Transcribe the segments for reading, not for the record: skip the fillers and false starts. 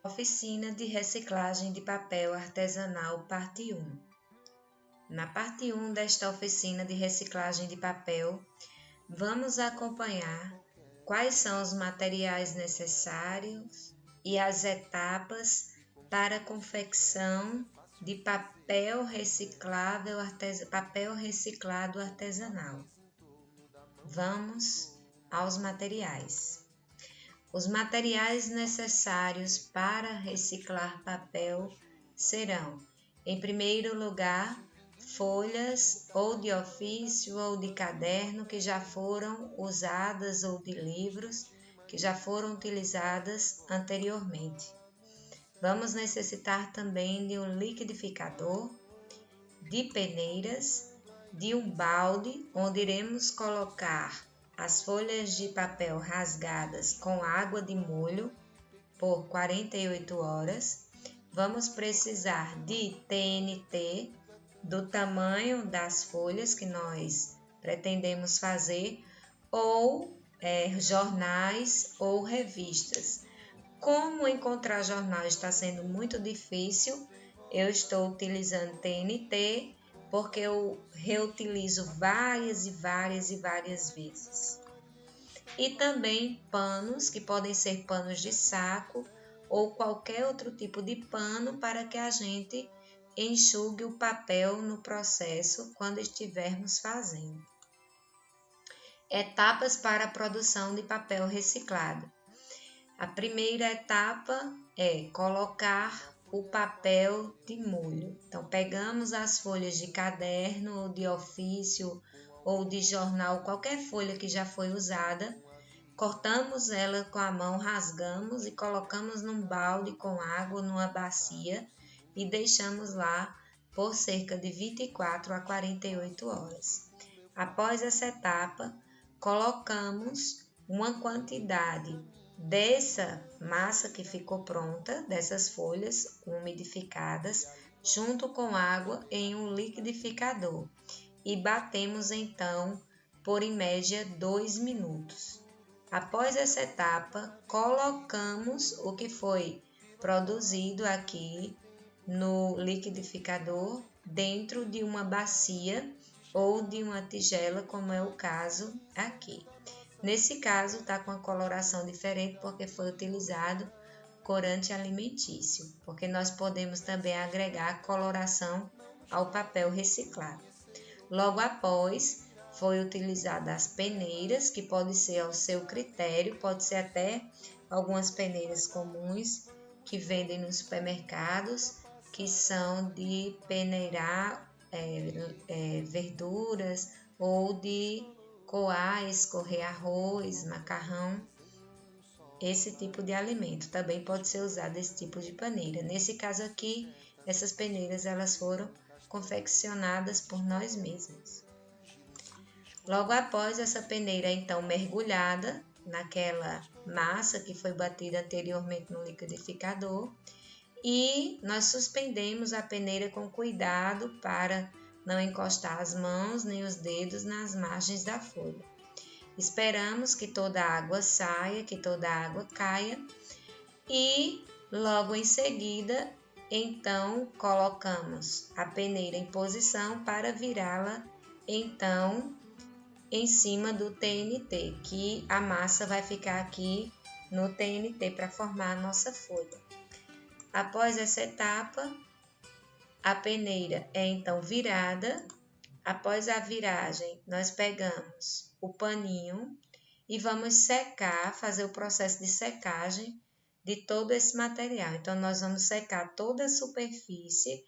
Oficina de reciclagem de papel artesanal, parte 1. Na parte 1 desta oficina de reciclagem de papel, vamos acompanhar quais são os materiais necessários e as etapas para a confecção de papel reciclado artesanal. Vamos aos materiais. Os materiais necessários para reciclar papel serão, em primeiro lugar, folhas ou de ofício ou de caderno que já foram usadas ou de livros que já foram utilizadas anteriormente. Vamos necessitar também de um liquidificador, de peneiras, de um balde onde iremos colocar as folhas de papel rasgadas com água de molho por 48 horas. Vamos precisar de TNT do tamanho das folhas que nós pretendemos fazer ou jornais ou revistas. Como encontrar jornal está sendo muito difícil, eu estou utilizando TNT porque eu reutilizo várias vezes. E também panos, que podem ser panos de saco ou qualquer outro tipo de pano para que a gente enxugue o papel no processo quando estivermos fazendo. Etapas para a produção de papel reciclado. A primeira etapa é colocar o papel de molho. Então, pegamos as folhas de caderno, ou de ofício, ou de jornal, qualquer folha que já foi usada, cortamos ela com a mão, rasgamos e colocamos num balde com água, numa bacia e deixamos lá por cerca de 24 a 48 horas. Após essa etapa, colocamos uma quantidade dessa massa que ficou pronta, dessas folhas umidificadas, junto com água em um liquidificador e batemos então por em média 2 minutos. Após essa etapa, colocamos o que foi produzido aqui no liquidificador dentro de uma bacia ou de uma tigela, como é o caso aqui. Nesse caso, está com a coloração diferente porque foi utilizado corante alimentício, porque nós podemos também agregar coloração ao papel reciclado. Logo após, foi utilizada as peneiras, que pode ser ao seu critério, pode ser até algumas peneiras comuns que vendem nos supermercados, que são de peneirar verduras ou de coar, escorrer arroz, macarrão, esse tipo de alimento. Também pode ser usado esse tipo de peneira. Nesse caso aqui, essas peneiras elas foram confeccionadas por nós mesmos. Logo após essa peneira então mergulhada naquela massa que foi batida anteriormente no liquidificador, e nós suspendemos a peneira com cuidado para não encostar as mãos nem os dedos nas margens da folha. Esperamos que toda a água saia, que toda a água caia e logo em seguida, então, colocamos a peneira em posição para virá-la, então, em cima do TNT, que a massa vai ficar aqui no TNT para formar a nossa folha. Após essa etapa, a peneira é então virada. Após a viragem, nós pegamos o paninho e vamos secar, fazer o processo de secagem de todo esse material. Então, nós vamos secar toda a superfície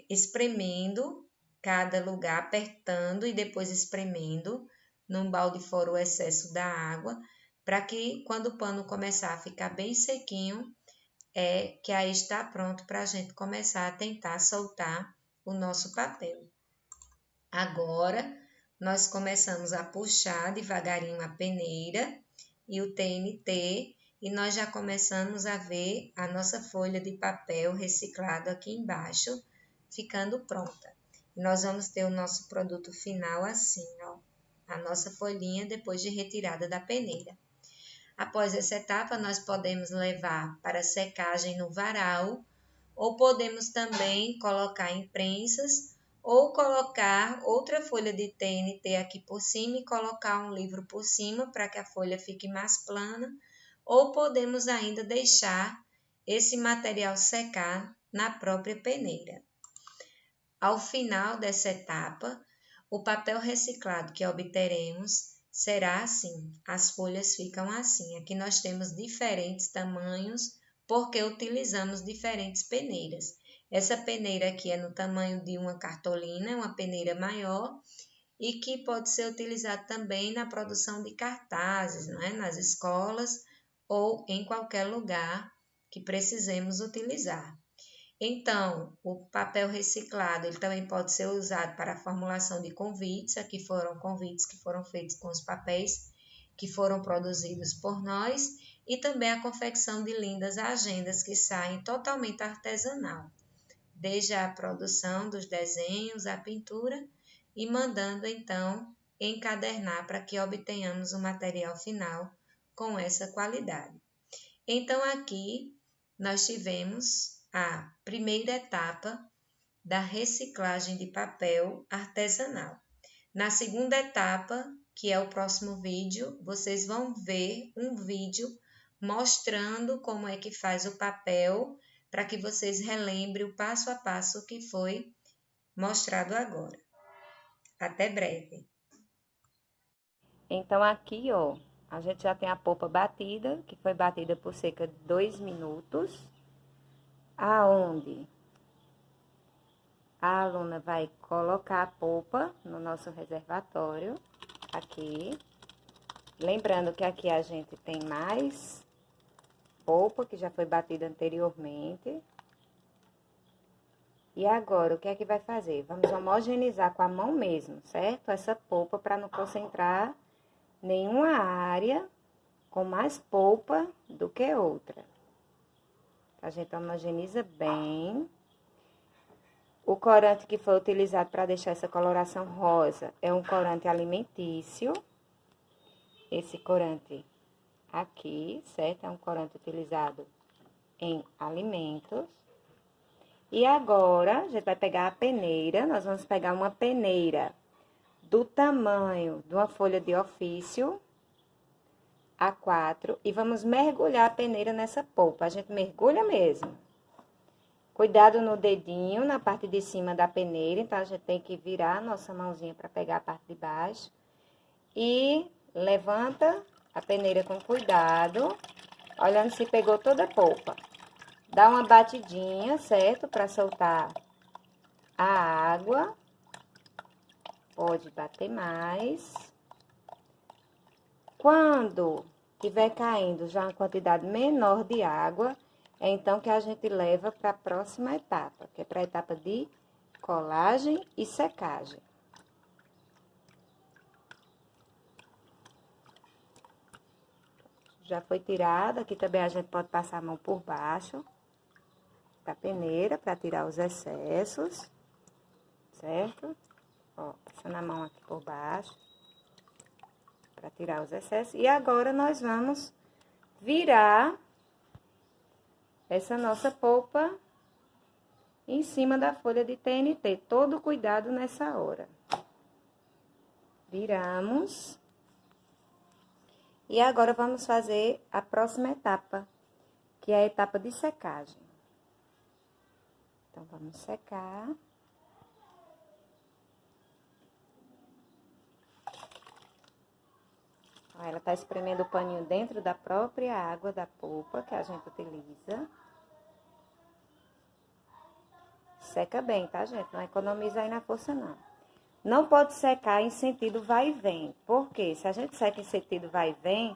espremendo cada lugar, apertando e depois espremendo num balde fora o excesso da água, para que quando o pano começar a ficar bem sequinho, que aí está pronto para a gente começar a tentar soltar o nosso papel. Agora, nós começamos a puxar devagarinho a peneira e o TNT e nós já começamos a ver a nossa folha de papel reciclado aqui embaixo, ficando pronta. E nós vamos ter o nosso produto final assim, ó, a nossa folhinha depois de retirada da peneira. Após essa etapa, nós podemos levar para secagem no varal, ou podemos também colocar em prensas, ou colocar outra folha de TNT aqui por cima e colocar um livro por cima para que a folha fique mais plana, ou podemos ainda deixar esse material secar na própria peneira. Ao final dessa etapa, o papel reciclado que obteremos será assim, as folhas ficam assim. Aqui nós temos diferentes tamanhos, porque utilizamos diferentes peneiras. Essa peneira aqui é no tamanho de uma cartolina, uma peneira maior, e que pode ser utilizada também na produção de cartazes, não é? Nas escolas ou em qualquer lugar que precisemos utilizar. Então, o papel reciclado, ele também pode ser usado para a formulação de convites. Aqui foram convites que foram feitos com os papéis que foram produzidos por nós, e também a confecção de lindas agendas que saem totalmente artesanal, desde a produção dos desenhos, a pintura, e mandando então encadernar para que obtenhamos o material final com essa qualidade. Então, aqui nós tivemos a primeira etapa da reciclagem de papel artesanal. Na segunda etapa, que é o próximo vídeo, vocês vão ver um vídeo mostrando como é que faz o papel, para que vocês relembrem o passo a passo que foi mostrado agora. Até breve. Então, aqui, ó, a gente já tem a polpa batida, que foi batida por cerca de 2 minutos, aonde a aluna vai colocar a polpa no nosso reservatório, aqui. Lembrando que aqui a gente tem mais polpa, que já foi batida anteriormente. E agora, o que é que vai fazer? Vamos homogeneizar com a mão mesmo, certo? Essa polpa, para não concentrar nenhuma área com mais polpa do que outra. A gente homogeniza bem. O corante que foi utilizado para deixar essa coloração rosa é um corante alimentício. Esse corante aqui, certo? É um corante utilizado em alimentos. E agora, a gente vai pegar a peneira. Nós vamos pegar uma peneira do tamanho de uma folha de ofício A4 e vamos mergulhar a peneira nessa polpa. A gente mergulha mesmo. Cuidado no dedinho, na parte de cima da peneira. Então, a gente tem que virar a nossa mãozinha para pegar a parte de baixo. E levanta a peneira com cuidado, olhando se pegou toda a polpa. Dá uma batidinha, certo? Para soltar a água. Pode bater mais. Quando tiver caindo já uma quantidade menor de água, é então que a gente leva para a próxima etapa, que é para a etapa de colagem e secagem. Já foi tirada, aqui também a gente pode passar a mão por baixo da peneira para tirar os excessos, certo? Ó, passando a mão aqui por baixo para tirar os excessos. E agora nós vamos virar essa nossa polpa em cima da folha de TNT. Todo cuidado nessa hora. Viramos. E agora vamos fazer a próxima etapa, que é a etapa de secagem. Então, vamos secar. Ó, ela tá espremendo o paninho dentro da própria água da polpa que a gente utiliza. Seca bem, tá, gente? Não economiza aí na força, não. Não pode secar em sentido vai e vem. Por quê? Se a gente seca em sentido vai e vem,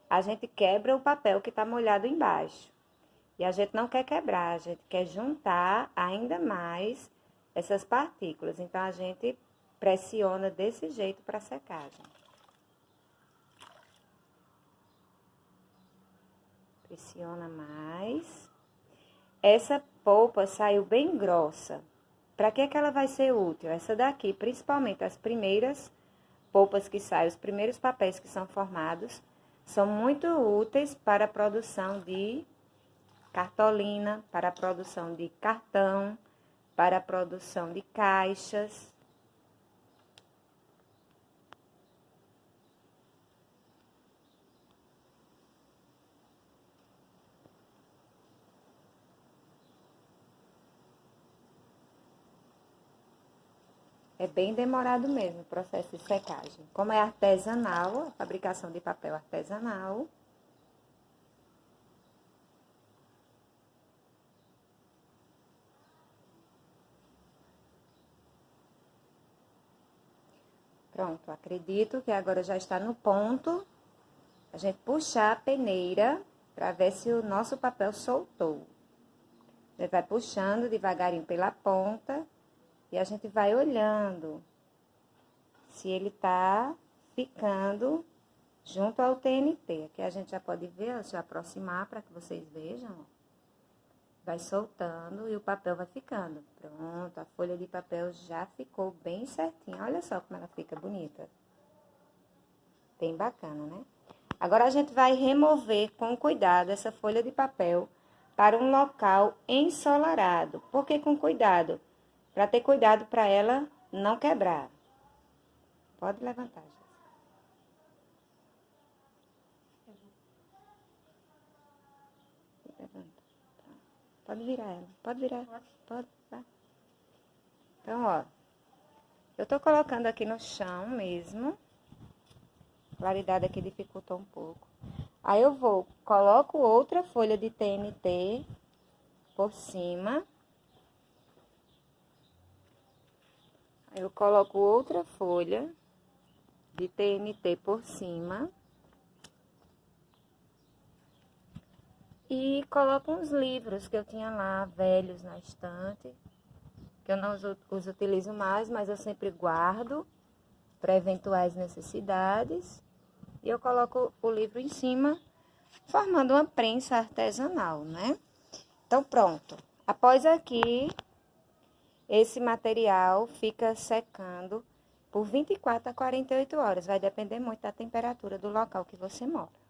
a gente quebra o papel que tá molhado embaixo. E a gente não quer quebrar, a gente quer juntar ainda mais essas partículas. Então, a gente pressiona desse jeito para secagem. Pressiona mais. Essa polpa saiu bem grossa. Para que ela vai ser útil? Essa daqui, principalmente as primeiras polpas que saem, os primeiros papéis que são formados, são muito úteis para a produção de cartolina, para a produção de cartão, para a produção de caixas. É bem demorado mesmo o processo de secagem. Como é artesanal, a fabricação de papel artesanal, pronto, acredito que agora já está no ponto. A gente puxar a peneira para ver se o nosso papel soltou. A gente vai puxando devagarinho pela ponta e a gente vai olhando se ele tá ficando junto ao TNT. Aqui a gente já pode ver, deixa eu aproximar para que vocês vejam. Vai soltando e o papel vai ficando. Pronto, a folha de papel já ficou bem certinha. Olha só como ela fica bonita. Bem bacana, né? Agora a gente vai remover com cuidado essa folha de papel para um local ensolarado. Por que com cuidado? Para ter cuidado para ela não quebrar. Pode levantar, Jéssica. Levanta. Pode virar ela. Pode virar. Pode. Tá. Então, ó. Eu tô colocando aqui no chão mesmo. A claridade aqui dificultou um pouco. Aí eu coloco outra folha de TNT por cima. Aí eu coloco outra folha de TNT por cima. E coloco uns livros que eu tinha lá, velhos na estante, que eu não os utilizo mais, mas eu sempre guardo para eventuais necessidades. E eu coloco o livro em cima, formando uma prensa artesanal, né? Então, pronto. Após aqui, esse material fica secando por 24 a 48 horas. Vai depender muito da temperatura do local que você mora.